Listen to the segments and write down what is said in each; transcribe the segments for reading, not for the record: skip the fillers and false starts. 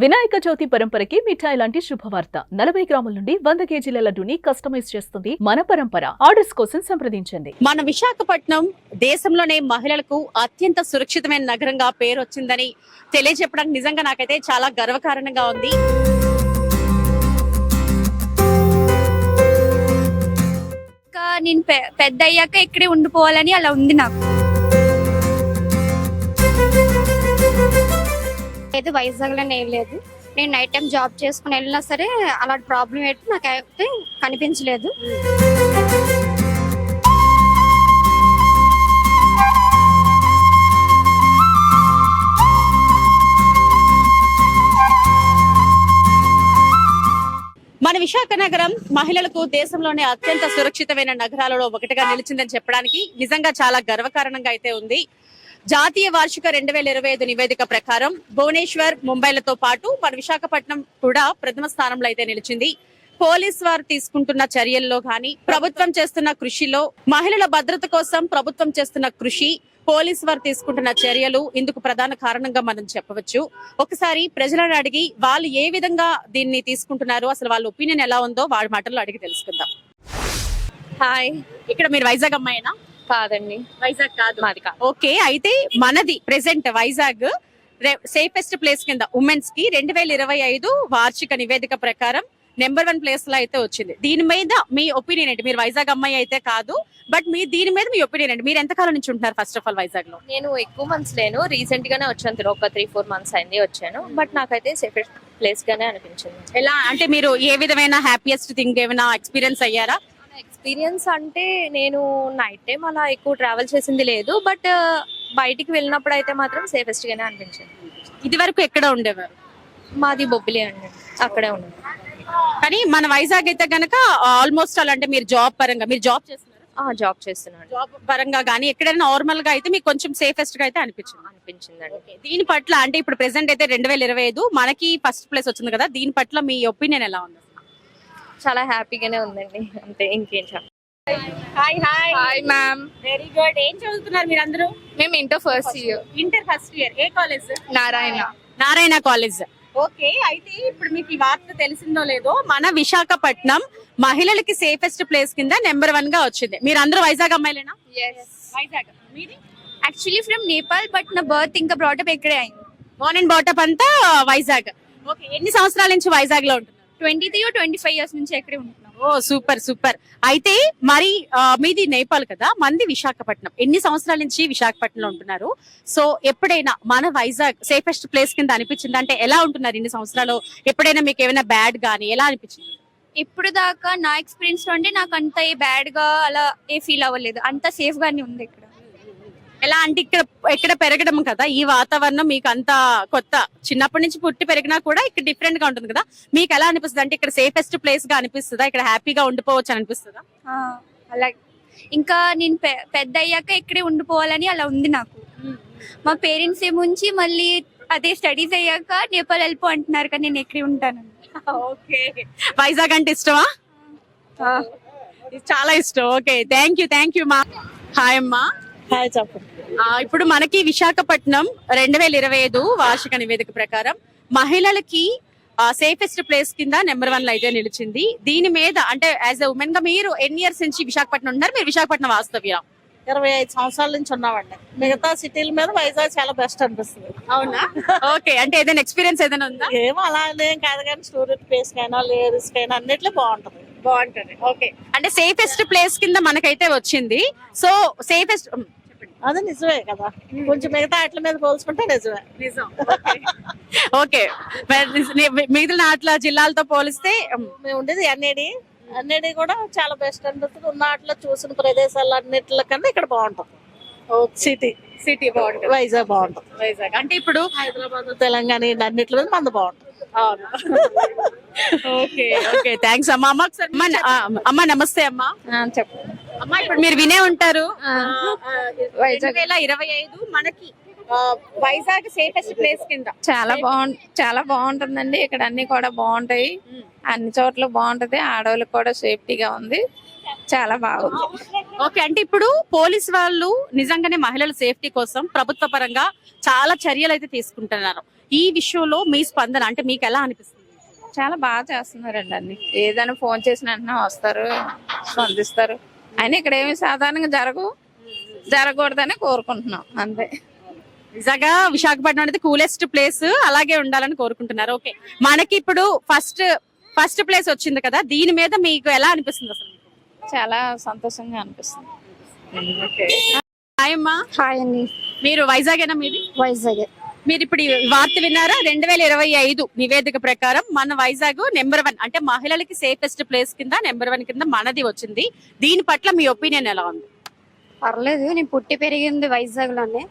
వినాయక చవితి పరంపరకి మిఠాయి లాంటి శుభవార్త 40 గ్రాముల నుండి 100 కేజీల లడ్డూని కస్టమైజ్ చేస్తుంది మన పరంపర. ఆర్డర్స్ కోసం సంప్రదించండి. మన విశాఖపట్నం దేశంలోనే మహిళలకు అత్యంత సురక్షితమైన నగరంగా పేరు వచ్చిందని తెలియజెప్పడానికి నిజంగా నాకైతే చాలా గర్వకారణంగా ఉంది. నేను పెద్ద అయ్యాక ఇక్కడే ఉండిపోవాలని అలా ఉంది నాకు. అయితే వైజాగ్లో ఏం లేదు. నేను నైట్ టైం జాబ్ చేసుకుని వెళ్ళినా సరే అలాంటి ప్రాబ్లం ఏంటి నాకు అయితే కనిపించలేదు. మన విశాఖ నగరం మహిళలకు దేశంలోనే అత్యంత సురక్షితమైన నగరాలలో ఒకటిగా నిలిచిందని చెప్పడానికి నిజంగా చాలా గర్వకారణంగా అయితే ఉంది. జాతీయ వార్షిక 2025 నివేదిక ప్రకారం భువనేశ్వర్, ముంబైలతో పాటు మన విశాఖపట్నం కూడా ప్రథమ స్థానంలో అయితే నిలిచింది. పోలీస్ వారు తీసుకుంటున్న చర్యల్లో గాని, ప్రభుత్వం చేస్తున్న కృషిలో, మహిళల భద్రత కోసం ప్రభుత్వం చేస్తున్న కృషి, పోలీస్ వారు తీసుకుంటున్న చర్యలు ఇందుకు ప్రధాన కారణంగా మనం చెప్పవచ్చు. ఒకసారి ప్రజలను అడిగి వాళ్ళు ఏ విధంగా దీన్ని తీసుకుంటున్నారు, అసలు వాళ్ళ ఒపీనియన్ ఎలా ఉందో వాళ్ళ మాటల్లో అడిగి తెలుసుకుందాం. హాయ్, ఇక్కడ మీరు వైజాగ్ అమ్మాయినా? కాదండి, వైజాగ్ కాదు, మాది కాదు. ఓకే, అయితే మనది ప్రెసెంట్ వైజాగ్ సేఫెస్ట్ ప్లేస్ కింద ఉమెన్స్ కి 2025 వార్షిక నివేదిక ప్రకారం నెంబర్ 1 ప్లేస్ లో అయితే వచ్చింది. దీని మీద మీ ఒపీనియన్ ఏంటి? మీరు వైజాగ్ అమ్మాయి అయితే కాదు, బట్ మీ దీని మీద మీ ఒపీనియన్ ఏంటి? మీరు ఎంతకాలం నుంచి ఉంటున్నారు ఫస్ట్ ఆఫ్ ఆల్ వైజాగ్ లో? నేను ఎక్కువ మంత్స్ లేను, రీసెంట్ గానే వచ్చాను, ఒక 3-4 మంత్స్ అయింది వచ్చాను. బట్ నాకైతే సేఫెస్ట్ ప్లేస్ గానే అనిపించింది. ఎలా అంటే మీరు ఏ విధమైన హ్యాపీయెస్ట్ థింగ్ ఏమైనా ఎక్స్పీరియన్స్ అయ్యారా? ఎక్స్పీరియన్స్ అంటే నేను నైట్ టైం అలా ఎక్కువ ట్రావెల్ చేసింది లేదు, బట్ బయటికి వెళ్ళినప్పుడు అయితే మాత్రం సేఫెస్ట్ గానే అనిపించింది. ఇది వరకు ఎక్కడ ఉండేవారు? మాది బొబ్బిలి అండి, అక్కడే ఉండేది. కానీ మన వైజాగ్ అయితే గనక ఆల్మోస్ట్ అలా అంటే మీరు జాబ్ పరంగా మీరు జాబ్ చేస్తున్నారు? జాబ్ చేస్తున్నాను. జాబ్ పరంగా కానీ ఎక్కడైనా నార్మల్ గా అయితే మీకు కొంచెం సేఫెస్ట్ గా అయితే అనిపించిందండి. దీని పట్ల అంటే ఇప్పుడు ప్రెసెంట్ అయితే 2025 మనకి ఫస్ట్ ప్లేస్ వచ్చింది కదా, దీని పట్ల మీ ఒపీనియన్ ఎలా ఉంది? చాలా హ్యాపీగానే ఉందండి, అంతే, ఇంకేం చెప్పాలి. Hi hi hi ma'am, very good. ఏం చదువుతున్నారు మీరు అందరూ? మేము inter first year. Inter first year. ఏ కాలేజ్? నారాయణ కాలేజ్. ఓకే, అయితే ఇప్పుడు మీకు ఈ వార్త తెలిసిందో లేదో, మన విశాఖపట్నం మహిళలకి సేఫెస్ట్ ప్లేస్ కింద నెంబర్ 1 గా వచ్చింది. మీరు అందరూ వైజాగ్ అమ్మాయిలేనా? వైజాగ్. మీది? యాక్చువల్లీ ఫ్రమ్ నేపాల్, బట్ నా బర్త్ ఇంకా బ్రాటప్ ఇక్కడే అయింది. బోర్న్ అండ్ బాటప్ అంతా వైజాగ్. ఓకే, ఎన్ని సంవత్సరాల నుంచి వైజాగ్ లో ఉంటున్నారు? 23 or 25 years నుంచి ఎక్కడే ఉంటున్నాం. ఓ సూపర్ సూపర్. అయితే మరి మీది నేపాల్ కదా, మంది విశాఖపట్నం. ఎన్ని సంవత్సరాల నుంచి విశాఖపట్నంలో ఉంటున్నారు? సో ఎప్పుడైనా మన వైజాగ్ సేఫెస్ట్ ప్లేస్ కింద అనిపించింది? అంటే ఎలా ఉంటున్నారు ఇన్ని సంవత్సరాలు? ఎప్పుడైనా మీకు ఏమైనా బ్యాడ్ గానీ ఎలా అనిపించింది? ఇప్పుడు దాకా నా ఎక్స్పీరియన్స్ లో అంటే నాకు అంత ఏ బ్యాడ్ గా అలా ఏ ఫీల్ అవ్వలేదు, అంత సేఫ్ గానే ఉంది ఇక్కడ. ఎలా అంటే ఇక్కడ పెరగడం కదా, ఈ వాతావరణం మీకు అంత కొత్త, చిన్నప్పటి నుంచి పుట్టి పెరిగినా కూడా ఇక్కడ డిఫరెంట్ గా ఉంటుంది కదా, మీకు ఎలా అనిపిస్తుంది? అంటే ఇక్కడ సేఫెస్ట్ ప్లేస్ గా అనిపిస్తుందా? ఇక్కడ హ్యాపీగా ఉండిపోవచ్చు అని అనిపిస్తుందా? అలా ఇంకా నేను పెద్ద అయ్యాక ఇక్కడే ఉండిపోవాలని అలా ఉంది నాకు. మా పేరెంట్స్ ఏముంచి మళ్ళీ అదే స్టడీస్ అయ్యాక నేపాల్ వెళ్ళిపో అంటున్నారు, కానీ నేను ఇక్కడే ఉంటాను. ఓకే, వైజాగ్ అంటే ఇష్టమా? చాలా ఇష్టం. ఓకే, థ్యాంక్ యూ మా. హాయ్ అమ్మా. హాయ్, చెప్పండి. ఇప్పుడు మనకి విశాఖపట్నం 2025 వార్షిక నివేదిక ప్రకారం మహిళలకి సేఫెస్ట్ ప్లేస్ కింద నెంబర్ 1 లో అయితే నిలిచింది. దీని మీద అంటే యాజ్ ఎ ఉమెన్ గా మీరు ఎన్ని ఇయర్స్ నుంచి విశాఖపట్నం ఉన్నారు? మీరు విశాఖపట్నం వాస్తవ్య? 25 సంవత్సరాల నుంచి ఉన్నామండి. మిగతా సిటీల మీద వైజాగ్ చాలా బెస్ట్ అనిపిస్తుంది. అవునా? ఓకే, అంటే ఏదైనా ఎక్స్పీరియన్స్ ఏదైనా ఉందా? ఏమో అలా ఏం కాదు, కానీ స్టూడెంట్ ప్లేస్ కైనా లేడీస్ కైనా అన్నిట్లో బాగుంటది. ఓకే, అంటే సేఫెస్ట్ ప్లేస్ కింద మనకైతే వచ్చింది. సో సేఫెస్ట్ అది నిజమే కదా, కొంచెం మిగతా వాటి మీద పోల్చుకుంటే నిజమే. ఓకే, మిగిలిన అట్లా జిల్లాలతో పోలిస్తే మేము ఉండేది అన్నిటి కూడా చాలా బెస్ట్ అనిపిస్తుంది. ఉన్న వాటిలో చూసిన ప్రదేశాలు అన్నిటి కన్నా ఇక్కడ బాగుంటది. సిటీ బాగుంటుంది, వైజాగ్ బాగుంటది. వైజాగ్ అంటే ఇప్పుడు హైదరాబాద్, తెలంగాణ అన్నిట్లో మీద మంది బాగుంటది. ఓకే థ్యాంక్స్ అమ్మా. అమ్మ నమస్తే అమ్మా. చెప్పండి అమ్మా, ఇప్పుడు మీరు వినే ఉంటారు 2025 మనకి వైజాగ్ సేఫెస్ట్ ప్లేస్ కింద చాలా బాగుంటుందండి. ఇక్కడ అన్ని కూడా బాగుంటాయి, అన్ని చోట్ల బాగుంటది. ఆడవాళ్ళకి కూడా సేఫ్టీగా ఉంది, చాలా బాగుంది. ఓకే, అంటే ఇప్పుడు పోలీస్ వాళ్ళు నిజంగానే మహిళల సేఫ్టీ కోసం ప్రభుత్వ పరంగా చాలా చర్యలు అయితే తీసుకుంటున్నారు. ఈ విషయంలో మీ స్పందన అంటే మీకు ఎలా అనిపిస్తుంది? చాలా బాగా చేస్తున్నారండి అన్ని. ఏదైనా ఫోన్ చేసిన వెంటనే వస్తారు, స్పందిస్తారు. అయినా ఇక్కడ ఏమి సాధారణంగా జరగకూడదని కోరుకుంటున్నాం అంతే. నిజంగా విశాఖపట్నం అనేది కూలెస్ట్ ప్లేస్, అలాగే ఉండాలని కోరుకుంటున్నారు. ఓకే, మనకి ఇప్పుడు ఫస్ట్ ప్లేస్ వచ్చింది కదా, దీని మీద మీకు ఎలా అనిపిస్తుంది అసలు? చాలా సంతోషంగా అనిపిస్తుంది. హాయ్ అమ్మా, హాయ్ అండి. మీరు వైజాగేనా మీది? వైజాగ్. మీరు ఇప్పుడు ఈ వార్త విన్నారా? 2025 నివేదిక ప్రకారం మన వైజాగ్ నెంబర్ 1 అంటే మహిళలకి సేఫెస్ట్ ప్లేస్ కింద నెంబర్ 1 కింద మనది వచ్చింది. దీని పట్ల మీ ఒపీనియన్ ఎలా ఉంది? పర్లేదు, నేను పుట్టి పెరిగింది వైజాగ్ లోనే.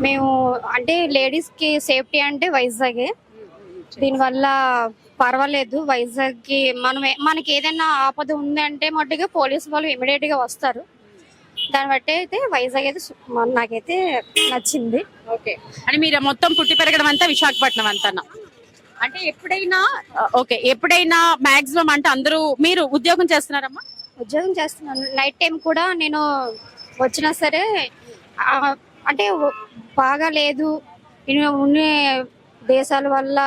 మేము అంటే లేడీస్ కి సేఫ్టీ అంటే వైజాగే. దీనివల్ల పర్వాలేదు. వైజాగ్ కి మనకి ఏదైనా ఆపద ఉంది అంటే మట్టుగా పోలీసు వాళ్ళు ఇమీడియట్ గా వస్తారు. దాన్ని బట్టి అయితే వైజాగ్ అయితే నాకైతే నచ్చింది. ఓకే, అని మీరు మొత్తం పుట్టి పెరగడం అంతా విశాఖపట్నం అంతా అంటే ఎప్పుడైనా మాక్సిమం అంటే అందరూ మీరు ఉద్యోగం చేస్తున్నారమ్మా? ఉద్యోగం చేస్తున్నాను. నైట్ టైం కూడా నేను వచ్చినా సరే అంటే బాగా లేదు ఉన్న దేశాల వల్ల,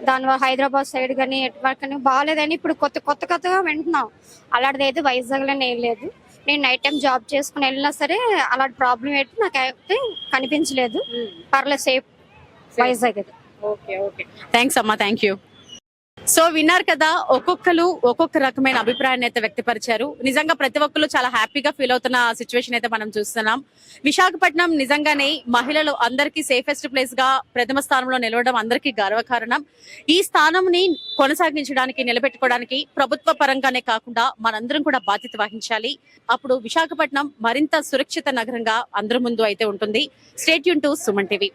దానివల్ల హైదరాబాద్ సైడ్ కానీ ఎటువరకు బాగాలేదని ఇప్పుడు కొత్తగా వింటున్నాం. అలాంటిది అయితే వైజాగ్ లోనే ఏం లేదు. నేను నైట్ టైం జాబ్ చేసుకుని వెళ్ళినా సరే అలాంటి ప్రాబ్లం ఏంటి నాకైతే కనిపించలేదు. పర్లేదు, సేఫ్ వైజాగ్ అది. ఓకే, థ్యాంక్స్ అమ్మా, థ్యాంక్ యూ. సో విన్నారు కదా, ఒక్కొక్కరు ఒక్కొక్క రకమైన అభిప్రాయాన్ని అయితే వ్యక్తపరిచారు. నిజంగా ప్రతి ఒక్కరు చాలా హ్యాపీగా ఫీల్ అవుతున్న సిచ్యువేషన్ అయితే మనం చూస్తున్నాం. విశాఖపట్నం నిజంగానే మహిళలు అందరికీ సేఫెస్ట్ ప్లేస్ గా ప్రథమ స్థానంలో నిలవడం అందరికీ గర్వకారణం. ఈ స్థానంని కొనసాగించడానికి, నిలబెట్టుకోవడానికి ప్రభుత్వ పరంగానే కాకుండా మనందరం కూడా బాధ్యత వహించాలి. అప్పుడు విశాఖపట్నం మరింత సురక్షిత నగరంగా అందరి ముందు అయితే ఉంటుంది. Stay tune to Suman TV.